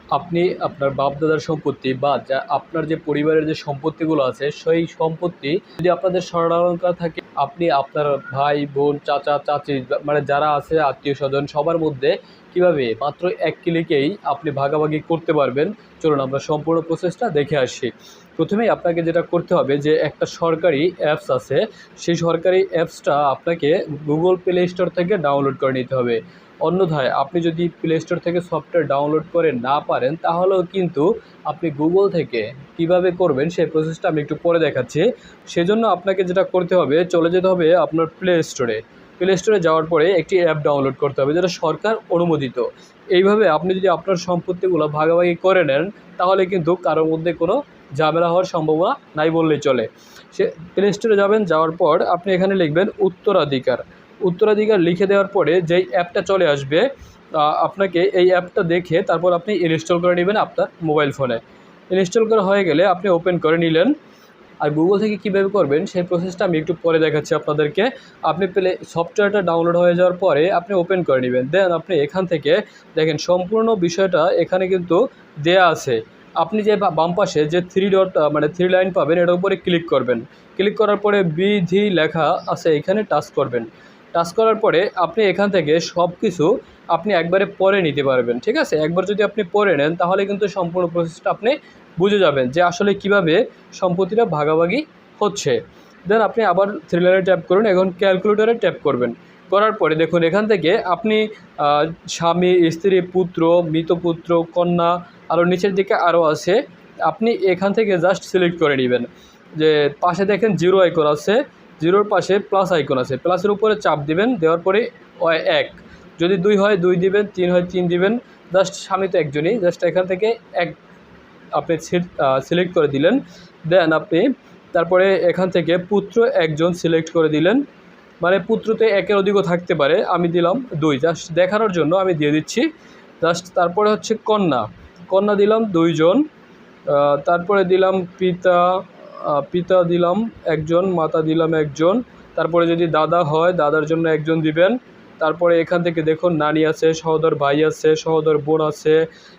আপনি আপনার বাপ-দাদার সম্পত্তি বা যা আপনার যে পরিবারের যে সম্পত্তিগুলো আছে, সেই সম্পত্তি যদি আপনাদের স্বর্ণালঙ্কার থাকে, আপনি আপনার ভাই, বোন, চাচা, চাচী মানে যারা আছে আত্মীয়স্বজন সবার মধ্যে কীভাবে মাত্র ১ ক্লিকেই আপনি ভাগাভাগি করতে পারবেন। চলুন আমরা সম্পূর্ণ প্রসেসটা দেখে আসি। প্রথমেই আপনাকে যেটা করতে হবে যে একটা সরকারি অ্যাপস আছে, সেই সরকারি অ্যাপসটা আপনাকে Google Play Store থেকে ডাউনলোড করে নিতে হবে। অন্যথায় আপনি যদি প্লে স্টোর থেকে সফটওয়্যার ডাউনলোড করে না পারেন, তাহলেও কিন্তু আপনি গুগল থেকে কিভাবে করবেন সেই প্রসেসটা আমি একটু পরে দেখাচ্ছি। সেজন্য আপনাকে যেটা করতে হবে, চলে যেতে হবে আপনার প্লে স্টোরে। প্লে স্টোরে যাওয়ার পরে একটি অ্যাপ ডাউনলোড করতে হবে যেটা সরকার অনুমোদিত। এইভাবে আপনি যদি আপনার সম্পত্তিগুলো ভাগাভাগি করে নেন, তাহলে কিন্তু কারোর মধ্যে কোনো ঝামেলা হওয়ার সম্ভাবনা নাই বললেই চলে। সে প্লে স্টোরে যাবেন, যাওয়ার পর আপনি এখানে লিখবেন উত্তরাধিকার। উত্তরাধিকার লিখে দেওয়ার পরে যেই অ্যাপটা চলে আসবে, আপনাকে এই অ্যাপটা দেখে তারপর আপনি ইনস্টল করে নেবেন আপনার মোবাইল ফোনে। ইনস্টল করা হয়ে গেলে আপনি ওপেন করে নিলেন। আর গুগল থেকে কীভাবে করবেন সেই প্রসেসটা আমি একটু পরে দেখাচ্ছি আপনাদেরকে। আপনি সফটওয়্যারটা ডাউনলোড হয়ে যাওয়ার পরে আপনি ওপেন করে নেবেন। দেন আপনি এখান থেকে দেখেন সম্পূর্ণ বিষয়টা এখানে কিন্তু দেয়া আছে। আপনি যে বাম পাশে যে 3 ডট মানে 3 লাইন পাবেন, এটার উপরে ক্লিক করবেন। ক্লিক করার পরে বিধি লেখা আছে, এখানে টাচ করবেন। টাচ করার পরে আপনি এখান থেকে সব কিছু আপনি একবারে পড়ে নিতে পারবেন, ঠিক আছে? একবার যদি আপনি পড়ে নেন, তাহলে কিন্তু সম্পূর্ণ প্রসেসটা আপনি বুঝে যাবেন যে আসলে কিভাবে সম্পত্তিটা ভাগাভাগি হচ্ছে। দেন আপনি আবার থ্রিলারে ট্যাপ করুন, এখন ক্যালকুলেটরে ট্যাপ করবেন। করার পরে দেখুন এখান থেকে আপনি স্বামী, স্ত্রী, পুত্র, মৃত পুত্র, কন্যা, আরও নিচের দিকে আরও আছে। আপনি এখান থেকে জাস্ট সিলেক্ট করে নেবেন। যে পাশে দেখেন জিরো আইকন আছে, জিরোর পাশে প্লাস আইকন আছে, প্লাসের উপরে চাপ দিবেন। দেওয়ার পরে 1, যদি 2 হয় 2 দিবেন, 3 হয় 3 দিবেন। জাস্ট স্বামী তো একজনই, জাস্ট এখান থেকে এক আপনি সিলেক্ট করে দিলেন। দেন আপনি তারপরে এখান থেকে পুত্র একজন সিলেক্ট করে দিলেন। মানে পুত্রতে একের অধিকও থাকতে পারে, আমি দিলাম 2, জাস্ট দেখানোর জন্য আমি দিয়ে দিচ্ছি। জাস্ট তারপরে হচ্ছে কন্যা, কন্যা দিলাম 2 জন। তারপরে দিলাম পিতা, পিতা দিলাম একজন, মাতা দিলাম একজন। তারপরে যদি দাদা হয় দাদার জন্য একজন দিবেন। তারপরে এখান থেকে দেখুন নানি আছে, সহোদর ভাই আছে, সহোদর বোন আছে,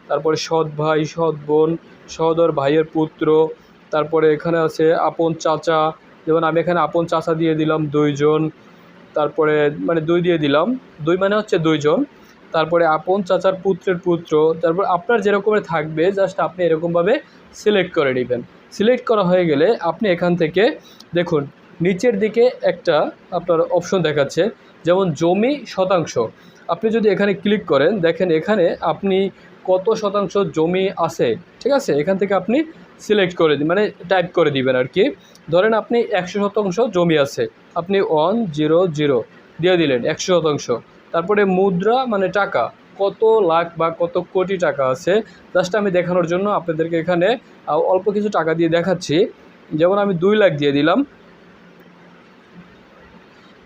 তারপরে সৎ ভাই, সৎ বোন, সহোদর ভাইয়ের পুত্র। তারপরে এখানে আছে আপন চাচা, যেমন আমি এখানে আপন চাচা দিয়ে দিলাম 2 জন। তারপরে মানে 2 দিয়ে দিলাম, 2 মানে হচ্ছে 2 জন। তারপরে আপন চাচার পুত্রের পুত্র। তারপর আপনার যেরকমের থাকবে জাস্ট আপনি এরকমভাবে সিলেক্ট করে নেবেন। সিলেক্ট করা হয়ে গেলে আপনি এখান থেকে দেখুন নিচের দিকে একটা আপনার অপশন দেখাচ্ছে, যেমন জমি শতাংশ। আপনি যদি এখানে ক্লিক করেন, দেখেন এখানে আপনি কত শতাংশ জমি আছে, ঠিক আছে? এখান থেকে আপনি সিলেক্ট করে মানে টাইপ করে দিবেন আর কি। ধরেন আপনি 100% জমি আছে, আপনি 100 দিয়ে দিলেন 100%। তারপরে মুদ্রা মানে টাকা, কত লাখ বা কত কোটি টাকা আছে। জাস্ট আমি দেখানোর জন্য আপনাদেরকে এখানে অল্প কিছু টাকা দিয়ে দেখাচ্ছি। যেমন আমি 2 লাখ দিয়ে দিলাম,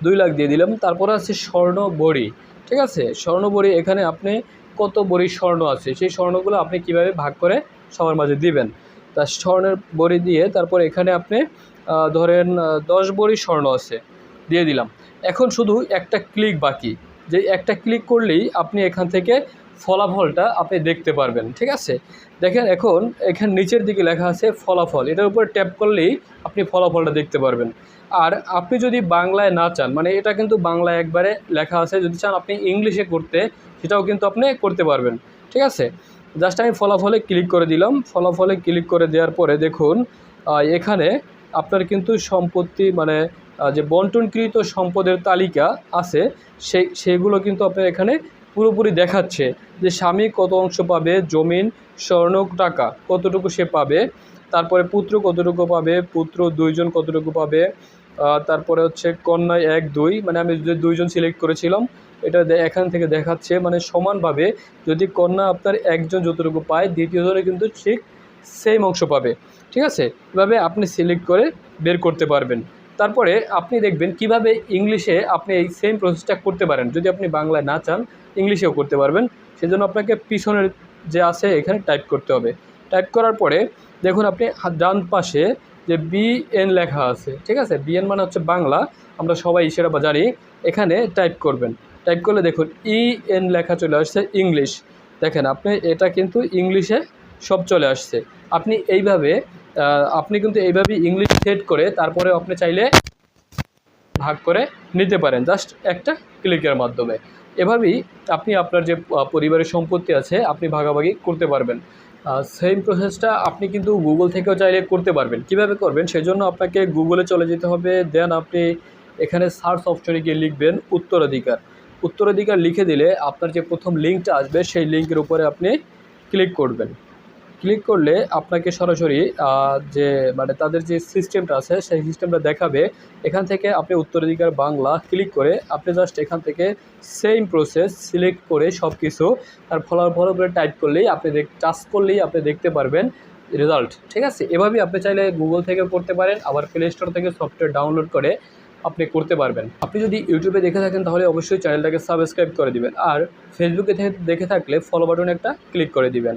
2 লাখ দিয়ে দিলাম। তারপরে আছে স্বর্ণ বড়ি, ঠিক আছে? স্বর্ণ বড়ি, এখানে আপনি কত বড়ি স্বর্ণ আছে সেই স্বর্ণগুলো আপনি কিভাবে ভাগ করে সবার মাঝে দিবেন। তা স্বর্ণের বড়ি দিয়ে তারপর এখানে আপনি ধরেন 10 বড়ি স্বর্ণ আছে, দিয়ে দিলাম। এখন শুধু একটা ক্লিক বাকি, যে একটা ক্লিক করলেই আপনি এখান থেকে ফলাফলটা আপনি দেখতে পারবেন, ঠিক আছে? দেখেন এখন এখানে নিচের দিকে লেখা আছে ফলাফল, এটার উপর ট্যাপ করলেই আপনি ফলাফলটা দেখতে পারবেন। আর আপনি যদি বাংলায় না চান, মানে এটা কিন্তু বাংলায় একবারে লেখা আছে, যদি চান আপনি ইংলিশে করতে, সেটাও কিন্তু আপনি করতে পারবেন, ঠিক আছে? জাস্ট আমি ফলাফলে ক্লিক করে দিলাম। ফলাফলে ক্লিক করে দেওয়ার পরে দেখুন এখানে আপনার কিন্তু সম্পত্তি মানে যে বন্টনকৃত সম্পদের তালিকা আছে, সেগুলো কিন্তু আপনার এখানে পুরোপুরি দেখাচ্ছে যে স্বামী কত অংশ পাবে, জমিন, স্বর্ণ, টাকা কতটুকু সে পাবে, তারপরে পুত্র কতটুকু পাবে, পুত্র 2 জন কতটুকু পাবে, তারপরে হচ্ছে কন্যা 1, 2, মানে আমি যে 2 জন সিলেক্ট করেছিলাম এটা এখান থেকে দেখাচ্ছে। মানে সমানভাবে যদি কন্যা আপনার একজন যতটুকু পায়, দ্বিতীয় জনে কিন্তু ঠিক সেম অংশ পাবে, ঠিক আছে? এভাবে আপনি সিলেক্ট করে বের করতে পারবেন। তারপরে আপনি দেখবেন কিভাবে ইংলিশে আপনি এই সেম প্রসেসটা করতে পারেন। যদি আপনি বাংলায় না চান, ইংলিশেও করতে পারবেন। সেজন্য আপনাকে পিছনের যে আছে এখানে টাইপ করতে হবে। টাইপ করার পরে দেখুন আপনি ডান পাশে যে বিএন লেখা আছে, ঠিক আছে? বিএন মানে হচ্ছে বাংলা, আমরা সবাই সেটা জানি। এখানে টাইপ করবেন। টাইপ করলে দেখুন ইএন লেখা চলে আসছে ইংলিশ। দেখেন আপনি এটা কিন্তু ইংলিশে সব চলে আসছে। আপনি এইভাবে আপনি কিন্তু এইভাবে ইংলিশ সেট করে তারপরে আপনি চাইলে ভাগ করে নিতে পারেন জাস্ট একটা ক্লিকের মাধ্যমে। এভাবেই আপনি আপনার যে পরিবারের সম্পত্তি আছে আপনি ভাগাভাগি করতে পারবেন। সেম প্রসেসটা আপনি কিন্তু গুগল থেকেও চাইলে করতে পারবেন। কিভাবে করবেন সেজন্য আপনাকে গুগলে চলে যেতে হবে। দেন আপনি এখানে সার্চ অপশনে গিয়ে লিখবেন উত্তরাধিকার। উত্তরাধিকার লিখে দিলে আপনার যে প্রথম লিঙ্কটা আসবে সেই লিঙ্কের উপরে আপনি ক্লিক করবেন। ক্লিক করলে আপনাকে সরাসরি যে মানে তাদের যে সিস্টেমটা আছে সেই সিস্টেমটা দেখাবে। এখান থেকে আপনি উত্তরাধিকার বাংলা ক্লিক করে আপনি জাস্ট এখান থেকে সেম প্রসেস সিলেক্ট করে সব কিছু তার ফলাফল করে টাইপ করলেই আপনি টাচ করলেই আপনি দেখতে পারবেন রেজাল্ট। ঠিক আছে, এভাবেই আপনি চাইলে গুগল থেকে করতে পারেন, আবার প্লে স্টোর থেকে সফটওয়্যার ডাউনলোড করে আপনি করতে পারবেন। আপনি যদি ইউটিউবে দেখে থাকেন তাহলে অবশ্যই চ্যানেলটাকে সাবস্ক্রাইব করে দিবেন, আর ফেসবুকে দেখে থাকলে ফলো বাটনে একটা ক্লিক করে দিবেন।